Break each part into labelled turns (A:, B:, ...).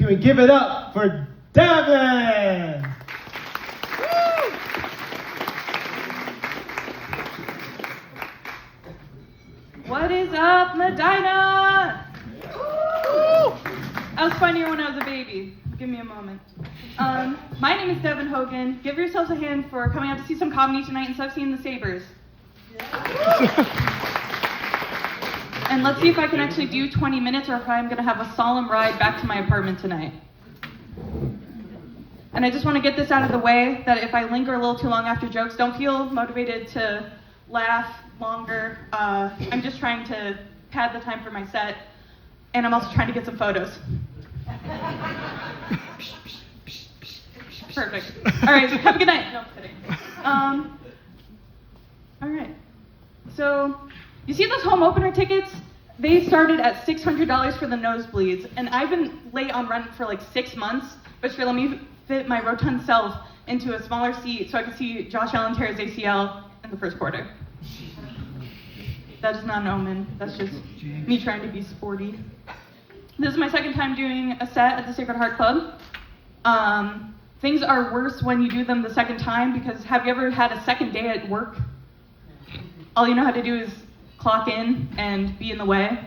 A: Can we give it up for Devin?
B: What is up, Medina? I was funnier when I was a baby. Give me a moment. My name is Devin Hogan. Give yourselves a hand for coming out to see some comedy tonight instead of seeing the Sabres. And let's see if I can actually do 20 minutes or if I'm going to have a solemn ride back to my apartment tonight. And I just want to get this out of the way, that if I linger a little too long after jokes, don't feel motivated to laugh longer. I'm just trying to pad the time for my set, and I'm also trying to get some photos. Perfect. All right, have a good night. No, I'm kidding. All right. So, you see those home opener tickets? They started at $600 for the nosebleeds, and I've been late on rent for like 6 months, but sure, let me fit my rotund self into a smaller seat so I can see Josh Allen tear his ACL in the first quarter. That is not an omen. That's just me trying to be sporty. This is my second time doing a set at the Sacred Heart Club. Things are worse when you do them the second time, because have you ever had a second day at work? All you know how to do is clock in and be in the way.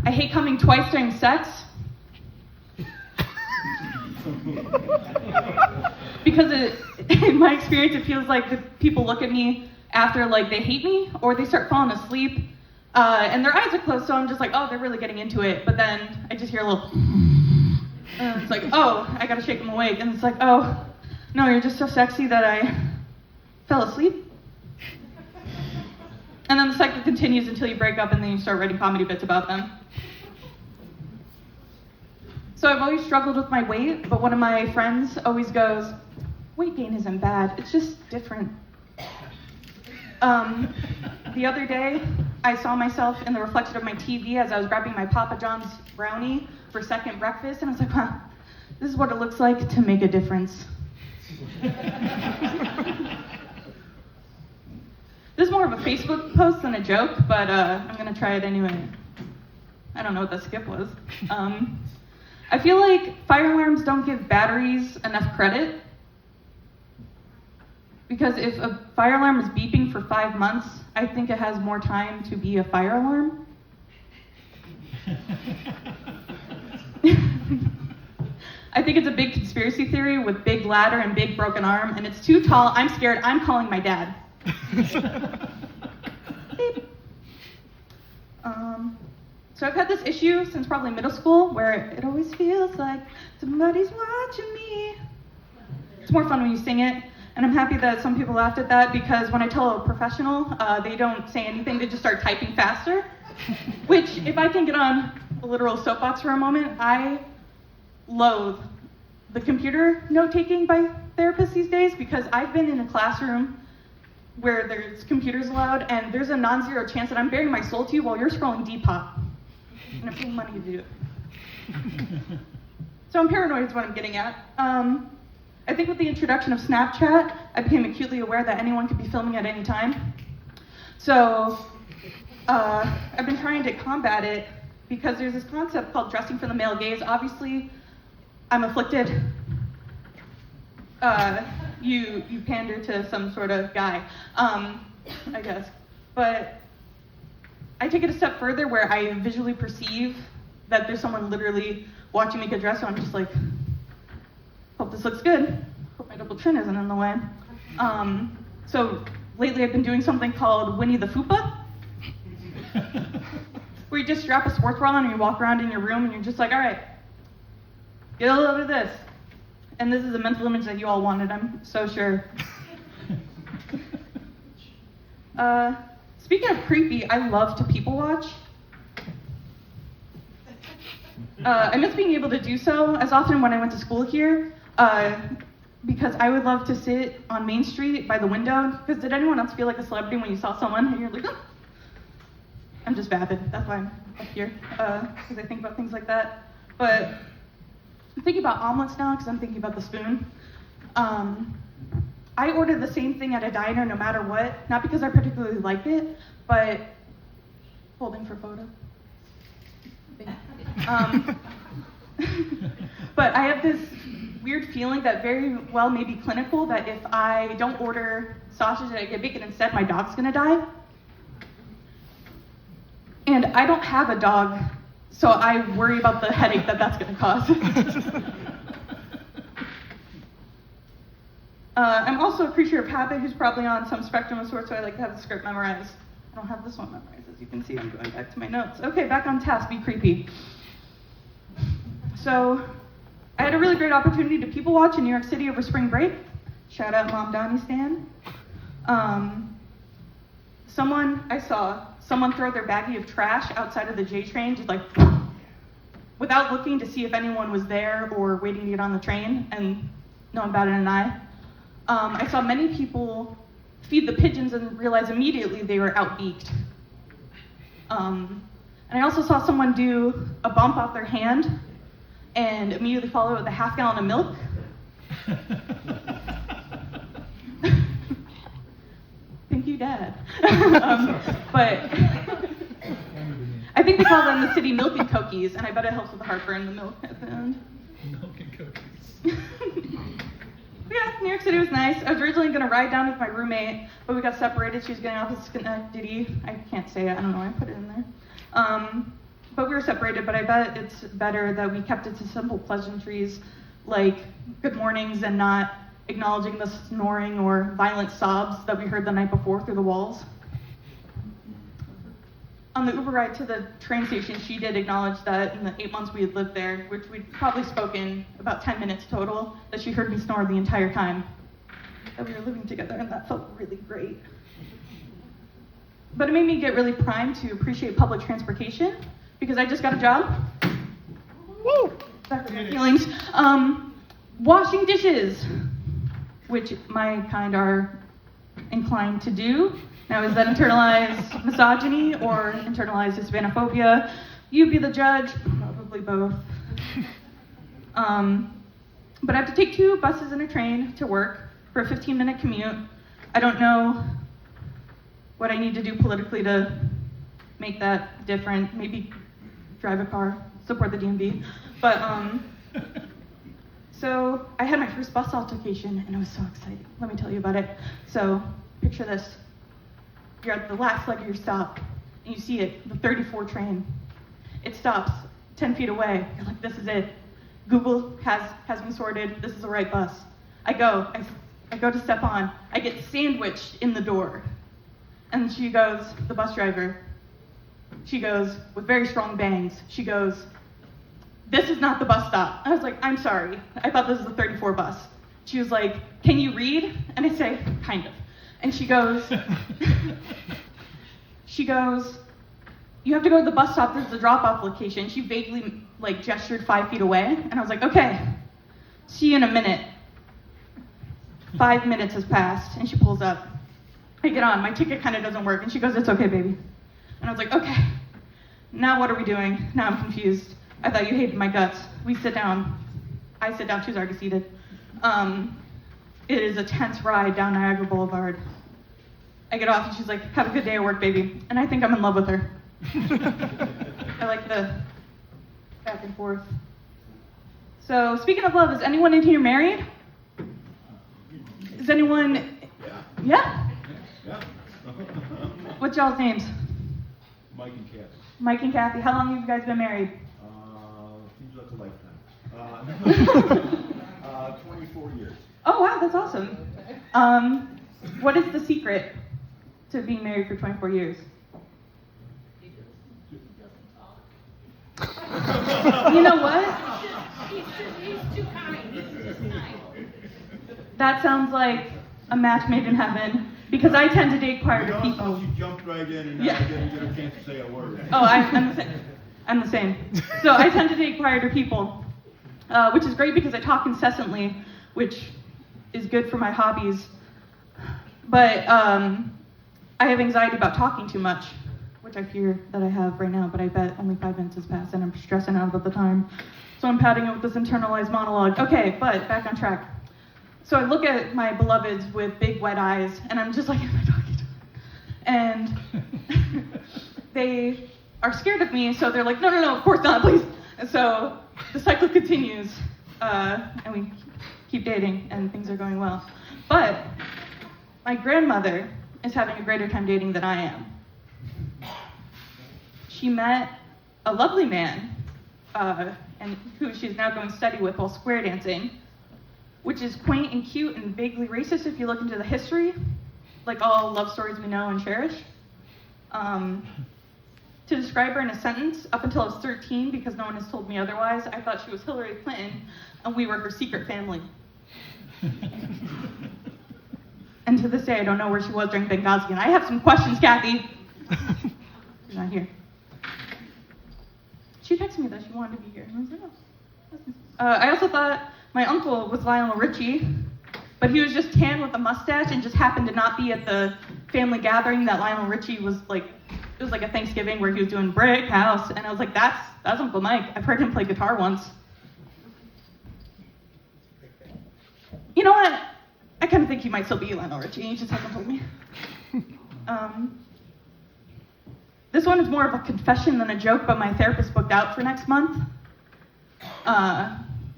B: I hate coming twice during sex. Because in my experience, it feels like the people look at me after like they hate me, or they start falling asleep, and their eyes are closed, so I'm just like, oh, they're really getting into it. But then I just hear a little, and it's like, oh, I gotta shake them awake. And it's like, oh, no, you're just so sexy that I fell asleep. And then the cycle continues until you break up, and then you start writing comedy bits about them. So I've always struggled with my weight, but one of my friends always goes, weight gain isn't bad, it's just different. The other day, I saw myself in the reflection of my TV as I was grabbing my Papa John's brownie for second breakfast, and I was like, huh, this is what it looks like to make a difference. This is more of a Facebook post than a joke, but I'm gonna try it anyway. I don't know what that skip was. I feel like fire alarms don't give batteries enough credit, because if a fire alarm is beeping for 5 months, I think it has more time to be a fire alarm. I think it's a big conspiracy theory with big ladder and big broken arm, and it's too tall, I'm scared, I'm calling my dad. So I've had this issue since probably middle school, where it always feels like somebody's watching me. It's more fun when you sing it, and I'm happy that some people laughed at that, because when I tell a professional, they don't say anything, they just start typing faster. Which, if I can get on a literal soapbox for a moment, I loathe the computer note-taking by therapists these days, because I've been in a classroom where there's computers allowed, and there's a non-zero chance that I'm bearing my soul to you while you're scrolling Depop. And I'm paying money to do it. So I'm paranoid is what I'm getting at. I think with the introduction of Snapchat, I became acutely aware that anyone could be filming at any time. So I've been trying to combat it, because there's this concept called dressing for the male gaze. Obviously, I'm afflicted. You pander to some sort of guy, I guess. But I take it a step further, where I visually perceive that there's someone literally watching me get dressed, so I'm just like, hope this looks good. Hope my double chin isn't in the way. So lately I've been doing something called Winnie the Fupa, where you just strap a sports bra on and you walk around in your room and you're just like, all right, get a load of this. And this is a mental image that you all wanted, I'm so sure. Speaking of creepy, I love to people watch. I miss being able to do so as often when I went to school here, because I would love to sit on Main Street by the window. Because did anyone else feel like a celebrity when you saw someone and you're like, oh. I'm just vapid, that's why I'm up here, because I think about things like that. But I'm thinking about omelets now, because I'm thinking about the spoon. I order the same thing at a diner no matter what, not because I particularly like it, but holding for photo. But I have this weird feeling that very well may be clinical, that if I don't order sausage and I get bacon instead, my dog's gonna die. And I don't have a dog, so I worry about the headache that that's gonna cause. I'm also a creature of habit who's probably on some spectrum of sorts, so I like to have the script memorized. I don't have this one memorized, as you can see. I'm going back to my notes. Okay, back on task, be creepy. So, I had a really great opportunity to people watch in New York City over spring break. Shout out Mom Donnie Stan. I saw someone throw their baggie of trash outside of the J train, just like, without looking to see if anyone was there or waiting to get on the train, and no one batted an eye. I saw many people feed the pigeons and realize immediately they were outbeaked. And I also saw someone do a bump off their hand and immediately follow it with a half gallon of milk. Thank you, Dad. But I think they call them the city milk and cookies, and I bet it helps with the heartburn, the milk at the end.
A: Milk and cookies.
B: Yeah, New York City was nice. I was originally going to ride down with my roommate, but we got separated. She was getting off at Schenectady. I can't say it. I don't know why I put it in there. But we were separated, but I bet it's better that we kept it to simple pleasantries like good mornings and not acknowledging the snoring or violent sobs that we heard the night before through the walls. On the Uber ride to the train station, she did acknowledge that in the 8 months we had lived there, which we'd probably spoken about 10 minutes total, that she heard me snore the entire time that we were living together, and that felt really great. But it made me get really primed to appreciate public transportation, because I just got a job. Woo! Back to my feelings. Washing dishes, which my kind are inclined to do. Now, is that internalized misogyny or internalized Hispanophobia? You be the judge, probably both. But I have to take 2 buses and a train to work for a 15-minute commute. I don't know what I need to do politically to make that different. Maybe drive a car, support the DMV. But, so I had my first bus altercation, and it was so exciting. Let me tell you about it. So, picture this. You're at the last leg of your stop, and you see it, the 34 train. It stops 10 feet away. You're like, this is it. Google has me sorted. This is the right bus. I go to step on. I get sandwiched in the door. And she goes, the bus driver, she goes, with very strong bangs, she goes, this is not the bus stop. I was like, I'm sorry. I thought this was the 34 bus. She was like, can you read? And I say, kind of. And she goes, you have to go to the bus stop, this is the drop-off location. She vaguely gestured 5 feet away, and I was like, okay, see you in a minute. 5 minutes has passed, and she pulls up. I get on, my ticket kind of doesn't work, and she goes, it's okay, baby. And I was like, okay, now what are we doing? Now I'm confused. I thought you hated my guts. We sit down. I sit down, she's already seated. It is a tense ride down Niagara Boulevard. I get off and she's like, have a good day at work, baby. And I think I'm in love with her. I like the back and forth. So speaking of love, is anyone in here married? Is anyone? Yeah?
C: Yeah.
B: What's y'all's names?
C: Mike and Kathy.
B: Mike and Kathy. How long have you guys been married?
C: Seems like a lifetime. 24 years.
B: Oh, wow, that's awesome. What is the secret to being married for 24 years? You know what?
D: He's too kind.
B: That sounds like a match made in heaven, because I tend to date quieter people.
C: You jumped right in and
B: Yeah.
C: I didn't get a chance to say a word.
B: Oh, I'm the same. I'm the same. So I tend to date quieter people, which is great because I talk incessantly, which is good for my hobbies. But I have anxiety about talking too much, which I fear that I have right now, but I bet only 5 minutes has passed and I'm stressing out about the time. So I'm padding it with this internalized monologue. Okay, but back on track. So I look at my beloveds with big wet eyes, and I'm just like, am I talking to them? And they are scared of me, so they're like, no, of course not, please. And so the cycle continues, and we keep dating, and things are going well. But my grandmother is having a greater time dating than I am. She met a lovely man, and who she's now going steady with while square dancing, which is quaint and cute and vaguely racist if you look into the history, like all love stories we know and cherish. To describe her in a sentence, up until I was 13, because no one has told me otherwise, I thought she was Hillary Clinton, and we were her secret family. And to this day, I don't know where she was during Benghazi, and I have some questions, Kathy. She's not here. She texted me that she wanted to be here, and I was like, oh, that's nice. I also thought my uncle was Lionel Richie, but he was just tan with a mustache and just happened to not be at the family gathering that Lionel Richie was like. It was like a Thanksgiving where he was doing Brick House, and I was like, that's Uncle Mike. I've heard him play guitar once. You know what? I kind of think he might still be Lionel Richie. He just hasn't told me. This one is more of a confession than a joke, but my therapist booked out for next month.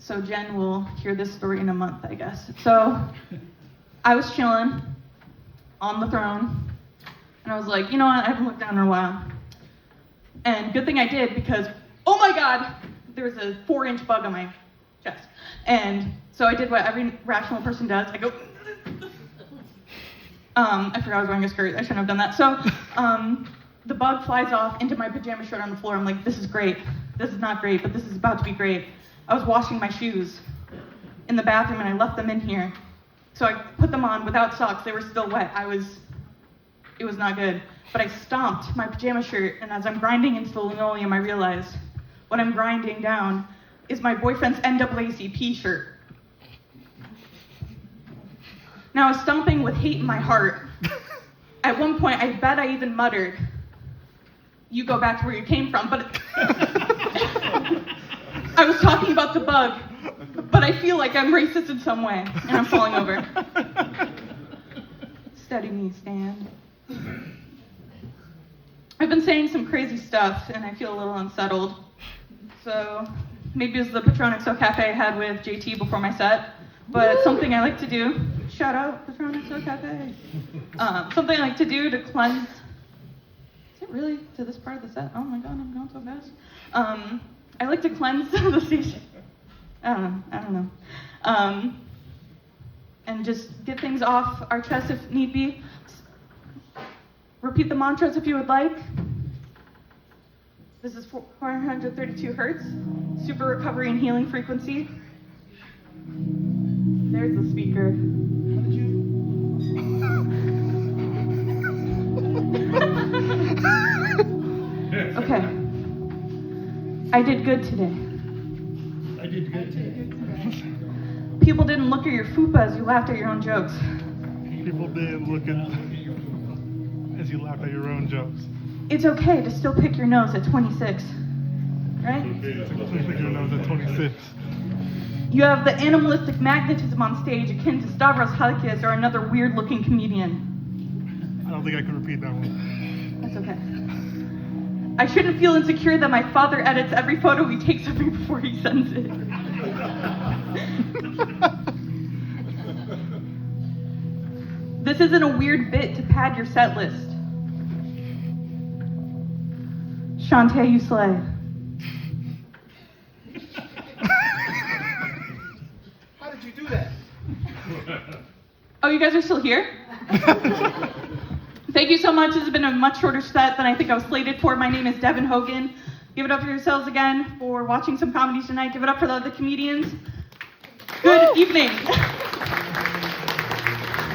B: So Jen will hear this story in a month, I guess. So I was chilling on the throne. And I was like, you know what, I haven't looked down in a while. And good thing I did because, oh my God, there was a 4-inch bug on my chest. And so I did what every rational person does. I go, I forgot I was wearing a skirt. I shouldn't have done that. So the bug flies off into my pajama shirt on the floor. I'm like, this is great. This is not great, but this is about to be great. I was washing my shoes in the bathroom and I left them in here. So I put them on without socks. They were still wet. It was not good. But I stomped my pajama shirt, and as I'm grinding into the linoleum, I realized what I'm grinding down is my boyfriend's NAACP shirt. Now, I was stomping with hate in my heart. At one point, I bet I even muttered, "You go back to where you came from," but I was talking about the bug, but I feel like I'm racist in some way, and I'm falling over. Steady me, stand. I've been saying some crazy stuff, and I feel a little unsettled. So maybe it's the Patron XO Cafe I had with JT before my set, but it's something I like to do. Shout out Patron XO Cafe. Something I like to do to cleanse. Is it really to this part of the set? Oh my God, I'm going so fast. I like to cleanse the station. I don't know. And just get things off our chest if need be. Repeat the mantras if you would like. This is 432 hertz, super recovery and healing frequency. There's the speaker. How did you? Okay. I did good today.
A: I did good today.
B: People didn't look at your fupa as you laughed at your own jokes.
E: People did look at as you laugh at your own jokes.
B: It's okay to still pick your nose at 26, right?
E: Pick your nose at 26.
B: You have the animalistic magnetism on stage akin to Stavros Halkias or another weird-looking comedian.
E: I don't think I can repeat that one.
B: That's okay. I shouldn't feel insecure that my father edits every photo he takes of me before he sends it. This isn't a weird bit to pad your set list. Shantae, you slay.
C: How did you do that?
B: Oh, you guys are still here? Thank you so much. This has been a much shorter set than I think I was slated for. My name is Devin Hogan. Give it up for yourselves again for watching some comedies tonight. Give it up for the other comedians. Good evening.